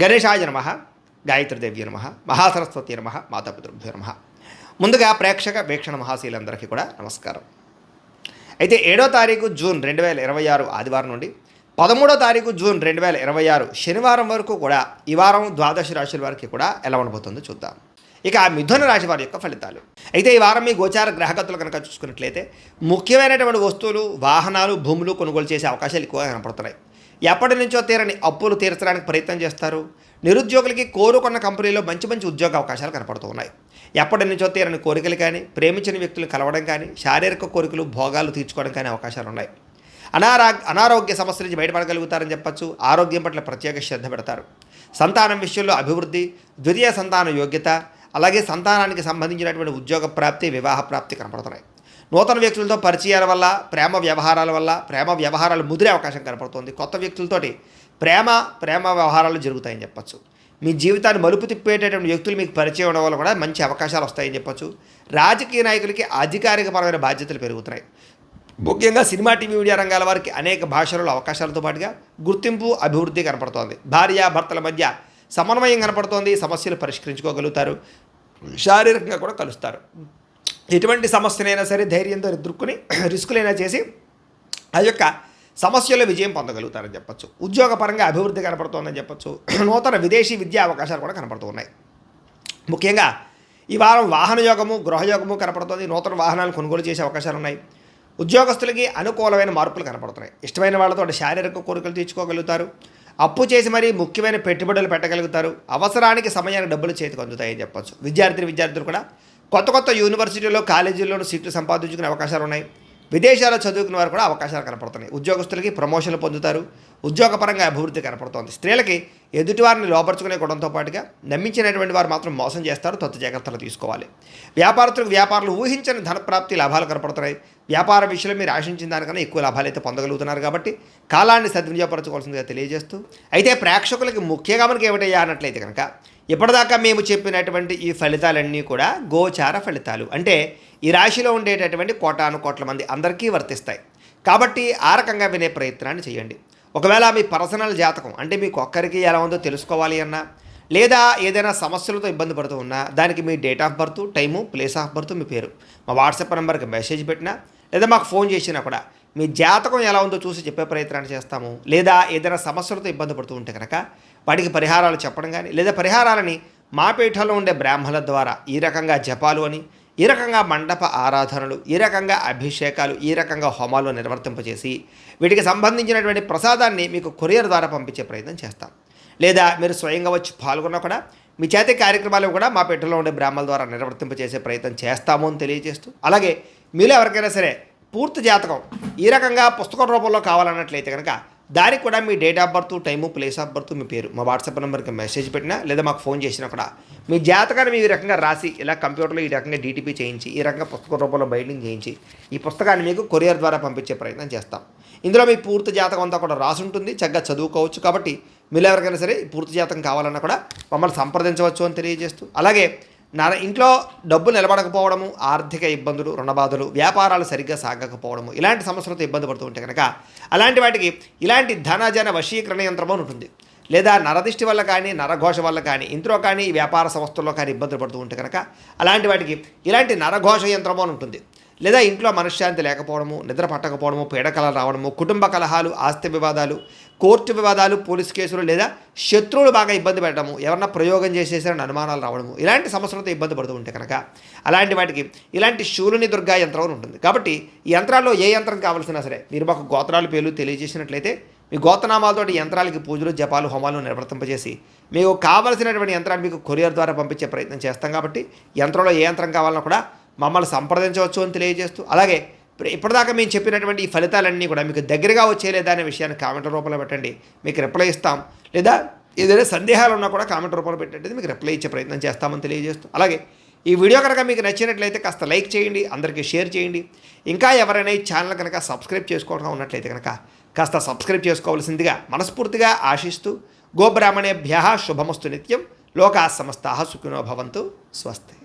గణేశాయ నమః, గాయత్రీదేవ్య నమః, మహాసరస్వతి నమః, మాతాపితృభ్యో నమః. ముందుగా ప్రేక్షక వీక్షణ మహాశీలందరికీ కూడా నమస్కారం. అయితే 7వ తారీఖు జూన్ 2026 ఆదివారం నుండి 13వ తారీఖు జూన్ 2026 శనివారం వరకు కూడా ఈ వారం ద్వాదశ రాశుల వారికి కూడా ఎలా ఉండబోతుందో చూద్దాం. ఇక మిథున రాశి వారి యొక్క ఫలితాలు. అయితే ఈ వారం మీ గోచార గ్రహగతులు కనుక చూసుకున్నట్లయితే ముఖ్యమైనటువంటి వస్తువులు, వాహనాలు, భూములు కొనుగోలు చేసే అవకాశాలు ఎక్కువగా కనపడుతున్నాయి. ఎప్పటి నుంచో తీరని అప్పులు తీర్చడానికి ప్రయత్నం చేస్తారు. నిరుద్యోగులకి కోరుకున్న కంపెనీలో మంచి మంచి ఉద్యోగ అవకాశాలు కనపడుతూ ఉన్నాయి. ఎప్పటి నుంచో తీరని కోరికలు కానీ, ప్రేమించిన వ్యక్తులు కలవడం కానీ, శారీరక కోరికలు, భోగాలు తీర్చుకోవడం కానీ అవకాశాలు ఉన్నాయి. అనారోగ్య సమస్యల నుంచి బయటపడగలుగుతారని చెప్పచ్చు. ఆరోగ్యం పట్ల ప్రత్యేక శ్రద్ధ పెడతారు. సంతానం విషయంలో అభివృద్ధి, ద్వితీయ సంతాన యోగ్యత, అలాగే సంతానానికి సంబంధించినటువంటి ఉద్యోగ ప్రాప్తి, వివాహ ప్రాప్తి కనపడుతున్నాయి. నూతన వ్యక్తులతో పరిచయాల వల్ల, ప్రేమ వ్యవహారాలు ముదిరే అవకాశం కనపడుతుంది. కొత్త వ్యక్తులతోటి ప్రేమ వ్యవహారాలు జరుగుతాయని చెప్పచ్చు. మీ జీవితాన్ని మలుపు తిప్పేటటువంటి వ్యక్తులు మీకు పరిచయం అవడం వల్ల కూడా మంచి అవకాశాలు వస్తాయని చెప్పచ్చు. రాజకీయ నాయకులకి అధికారికపరమైన బాధ్యతలు పెరుగుతున్నాయి. ముఖ్యంగా సినిమా, టీవీ, మీడియా రంగాల వారికి అనేక భాషలలో అవకాశాలతో పాటుగా గుర్తింపు, అభివృద్ధి కనపడుతోంది. భార్యాభర్తల మధ్య సమన్వయం కనపడుతోంది. సమస్యలు పరిష్కరించుకోగలుగుతారు. శారీరకంగా కూడా కలుస్తారు. ఎటువంటి సమస్యనైనా సరే ధైర్యంతో ఎదుర్కొని రిస్కులైనా చేసి ఆ యొక్క సమస్యల్లో విజయం పొందగలుగుతారని చెప్పచ్చు. ఉద్యోగపరంగా అభివృద్ధి కనపడుతోందని చెప్పచ్చు. నూతన విదేశీ విద్యా అవకాశాలు కూడా కనపడుతూ ఉన్నాయి. ముఖ్యంగా ఈ వారం వాహన యోగము, గృహయోగము కనపడుతుంది. నూతన వాహనాలు కొనుగోలు చేసే అవకాశాలు ఉన్నాయి. ఉద్యోగస్తులకి అనుకూలమైన మార్పులు కనపడుతున్నాయి. ఇష్టమైన వాళ్ళతో శారీరక కోరికలు తీర్చుకోగలుగుతారు. అప్పు చేసి మరీ ముఖ్యమైన పెట్టుబడులు పెట్టగలుగుతారు. అవసరానికి సమయానికి డబ్బులు చేతికి అందుతాయని చెప్పచ్చు. విద్యార్థులు కూడా కొత్త యూనివర్సిటీలో, కాలేజీల్లోనూ సీట్లు సంపాదించుకునే అవకాశాలు ఉన్నాయి. విదేశాల్లో చదువుకునే వారు కూడా అవకాశాలు కనపడుతున్నాయి. ఉద్యోగస్తులకి ప్రమోషన్లు పొందుతారు. ఉద్యోగపరంగా అభివృద్ధి కనపడుతోంది. స్త్రీలకి ఎదుటివారిని లోపరుచుకునే గుణంతో పాటుగా నమ్మించినటువంటి వారు మాత్రం మోసం చేస్తారు. జాగ్రత్తలు తీసుకోవాలి. వ్యాపారస్తులకు వ్యాపారాలు ఊహించని ధనప్రాప్తి, లాభాలు కనపడుతున్నాయి. వ్యాపార విషయంలో మీరు ఆశించిన దానికన్నా ఎక్కువ లాభాలు అయితే పొందగలుగుతున్నారు. కాబట్టి కాలాన్ని సద్వినియోగపరచుకోవాల్సిందిగా తెలియజేస్తూ, అయితే ప్రేక్షకులకి ముఖ్యంగా మనకి ఏమిటయ్యా అన్నట్లయితే కనుక ఇప్పటిదాకా మేము చెప్పినటువంటి ఈ ఫలితాలన్నీ కూడా గోచార ఫలితాలు. అంటే ఈ రాశిలో ఉండేటటువంటి కోటాను కోట్ల మంది అందరికీ వర్తిస్తాయి. కాబట్టి ఆ రకంగా వినే ప్రయత్నాన్ని చేయండి. ఒకవేళ మీ పర్సనల్ జాతకం అంటే మీకు ఒక్కరికి ఎలా ఉందో తెలుసుకోవాలి అన్నా, లేదా ఏదైనా సమస్యలతో ఇబ్బంది పడుతూ ఉన్నా, దానికి మీ date of birth, time, place of birth, మీ పేరు మా వాట్సాప్ నెంబర్కి మెసేజ్ పెట్టినా, లేదా మాకు ఫోన్ చేసినా కూడా మీ జాతకం ఎలా ఉందో చూసి చెప్పే ప్రయత్నాన్ని చేస్తాము. లేదా ఏదైనా సమస్యలతో ఇబ్బంది పడుతూ ఉంటే కనుక వాటికి పరిహారాలు చెప్పడం కానీ, లేదా పరిహారాలని మా పీఠంలో ఉండే బ్రాహ్మణుల ద్వారా ఈ రకంగా జపాలు అని, ఈ రకంగా మండప ఆరాధనలు, ఈ రకంగా అభిషేకాలు, ఈ రకంగా హోమాలు నిర్వర్తింపజేసి వీటికి సంబంధించినటువంటి ప్రసాదాన్ని మీకు కొరియర్ ద్వారా పంపించే ప్రయత్నం చేస్తాం. లేదా మీరు స్వయంగా వచ్చి పాల్గొన్నా కూడా మీ చేతి కార్యక్రమాలు కూడా మా పీఠంలో ఉండే బ్రాహ్మణుల ద్వారా నిర్వర్తింపజేసే ప్రయత్నం చేస్తాము అని తెలియజేస్తూ, అలాగే మీలో ఎవరికైనా సరే పూర్తి జాతకం ఈ రకంగా పుస్తకం రూపంలో కావాలన్నట్లయితే కనుక దానికి కూడా మీ date of birth, time, place of birth, మీ పేరు మా వాట్సాప్ నెంబర్కి మెసేజ్ పెట్టినా, లేదా మాకు ఫోన్ చేసినా కూడా మీ జాతకాన్ని మీ రకంగా రాసి ఇలా కంప్యూటర్లో ఈ రకంగా డీటీపీ చేయించి, ఈ రకంగా పుస్తక రూపంలో బైండింగ్ చేయించి ఈ పుస్తకాన్ని మీకు కొరియర్ ద్వారా పంపించే ప్రయత్నం చేస్తాం. ఇందులో మీ పూర్తి జాతకం అంతా కూడా రాసి ఉంటుంది. చక్కగా చదువుకోవచ్చు. కాబట్టి మీరు ఎవరికైనా సరే పూర్తి జాతకం కావాలన్నా కూడా మమ్మల్ని సంప్రదించవచ్చు అని తెలియజేస్తూ, అలాగే ఇంట్లో డబ్బు నిలబడకపోవడము, ఆర్థిక ఇబ్బందులు, రుణబాధలు, వ్యాపారాలు సరిగ్గా సాగకపోవడము, ఇలాంటి సమస్యలతో ఇబ్బంది పడుతూ ఉంటే కనుక అలాంటి వాటికి ఇలాంటి ధనజన వశీకరణ యంత్రము ఉంటుంది. లేదా నరదిష్టి వల్ల కానీ, నరఘోష వల్ల కానీ, ఇంట్లో కానీ, వ్యాపార సంస్థల్లో కానీ ఇబ్బందులు పడుతూ ఉంటే కనుక అలాంటి వాటికి ఇలాంటి నరఘోష యంత్రము అని ఉంటుంది. లేదా ఇంట్లో మనశ్శాంతి లేకపోవడము, నిద్ర పట్టకపోవడము, పీడకలలు రావడము, కుటుంబ కలహాలు, ఆస్తి వివాదాలు, కోర్టు వివాదాలు, పోలీస్ కేసులు, లేదా శత్రువులు బాగా ఇబ్బంది పెట్టడము, ఎవరన్నా ప్రయోగం చేసేసారని అనుమానాలు రావడము, ఇలాంటి సమస్యలతో ఇబ్బంది పడుతూ ఉంటే కనుక అలాంటి వాటికి ఇలాంటి శూలుని దుర్గా యంత్రం ఉంటుంది. కాబట్టి ఈ యంత్రాల్లో ఏ యంత్రం కావాల్సినా సరే మీరు మాకు గోత్రాలు, పేర్లు తెలియజేసినట్లయితే మీ గోత్రనామాలతోటి యంత్రాలకి పూజలు, జపాలు, హోమాలు నిర్వర్తింపజేసి మీకు కావలసినటువంటి యంత్రాన్ని మీకు కొరియర్ ద్వారా పంపించే ప్రయత్నం చేస్తాం. కాబట్టి యంత్రంలో ఏ యంత్రం కావాలన్నా కూడా మమ్మల్ని సంప్రదించవచ్చు అని తెలియజేస్తూ, అలాగే ఇప్పటిదాకా మేము చెప్పినటువంటి ఈ ఫలితాలన్నీ కూడా మీకు దగ్గరగా వచ్చేలేదా అనే విషయాన్ని కామెంట్ రూపంలో పెట్టండి. మీకు రిప్లై ఇస్తాం. లేదా ఏదైనా సందేహాలు ఉన్నా కూడా కామెంట్ రూపంలో పెట్టండి, మీకు రిప్లై ఇచ్చే ప్రయత్నం చేస్తామని తెలియజేస్తూ, అలాగే ఈ వీడియో కనుక మీకు నచ్చినట్లయితే కాస్త లైక్ చేయండి, అందరికీ షేర్ చేయండి. ఇంకా ఎవరైనా ఈ ఛానల్ కనుక సబ్స్క్రైబ్ చేసుకోవడం ఉన్నట్లయితే కనుక కాస్త సబ్స్క్రైబ్ చేసుకోవాల్సిందిగా మనస్ఫూర్తిగా ఆశిస్తూ, గోబ్రాహ్మణేభ్యః శుభమస్తు నిత్యం, లోకాః సమస్తాః సుఖినో భవంతు. స్వస్తి.